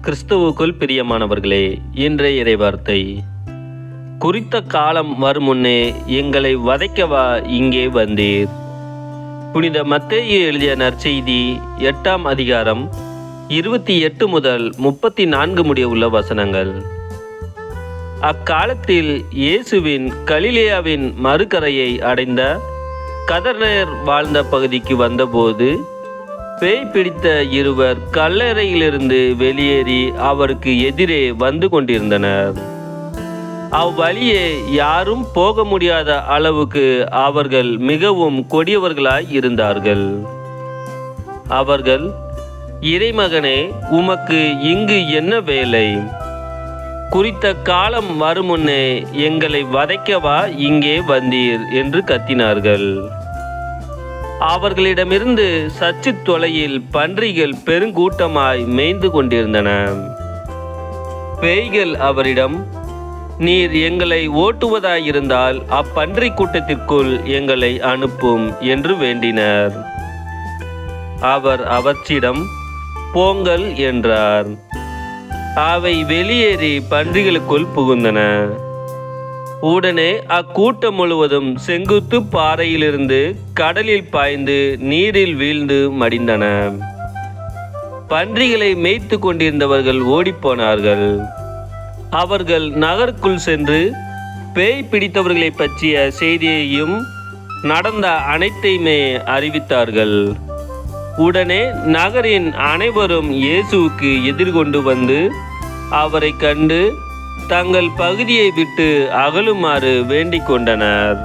கிறிஸ்துவுக்குள் பிரியமானவர்களே, இன்றைய இறைவார்த்தை. குறித்த காலம் வருமுன்னே எங்களை வதைக்கவா இங்கே வந்தீர். புனித மத்தேயு எழுதிய நற்செய்தி 8ஆம் அதிகாரம் 28 முதல் 34 முடிய உள்ள வசனங்கள். அக்காலத்தில் இயேசுவின் கலிலேயாவின் மறுகரையை அடைந்த கதர்நேர் வாழ்ந்த பகுதிக்கு வந்தபோது பேய் பிடித்த இருவர் கல்லறையிலிருந்து வெளியேறி அவருக்கு எதிரே வந்து கொண்டிருந்தனர். அவ்வழியே யாரும் போக முடியாத அளவுக்கு அவர்கள் மிகவும் கொடியவர்களாய் இருந்தார்கள். அவர்கள், இறைமகனே, உமக்கு இங்கு என்ன வேலை? குறித்த காலம் வருமுன்னே எங்களை வதைக்கவா இங்கே வந்தீர் என்று கத்தினார்கள். அவர்களிடமிருந்து சற்று தொலையில் பன்றிகள் பெருங்கூட்டமாய் மேய்ந்து கொண்டிருந்தன. பேய்கள் அவரிடம், நீர் எங்களை ஓட்டுவதாயிருந்தால் அப்பன்றி கூட்டத்திற்குள் எங்களை அனுப்பும் என்று வேண்டினர். அவர் அவற்றிடம், போங்கள் என்றார். அவை வெளியேறி பன்றிகளுக்குள் புகுந்தன. உடனே அக்கூட்டம் முழுவதும் செங்குத்து பாறையிலிருந்து கடலில் பாய்ந்து நீரில் வீழ்ந்து மடிந்தன. பன்றிகளை மேய்த்து கொண்டிருந்தவர்கள் ஓடிப்போனார்கள். அவர்கள் நகருக்குள் சென்று பேய் பிடித்தவர்களை பற்றிய செய்தியையும் நடந்த அனைத்தையுமே அறிவித்தார்கள். உடனே நகரின் அனைவரும் இயேசுவுக்கு எதிர்கொண்டு வந்து அவரை கண்டு தங்கள் பகுதியை விட்டு அகலுமாறு வேண்டிக் கொண்டனர்.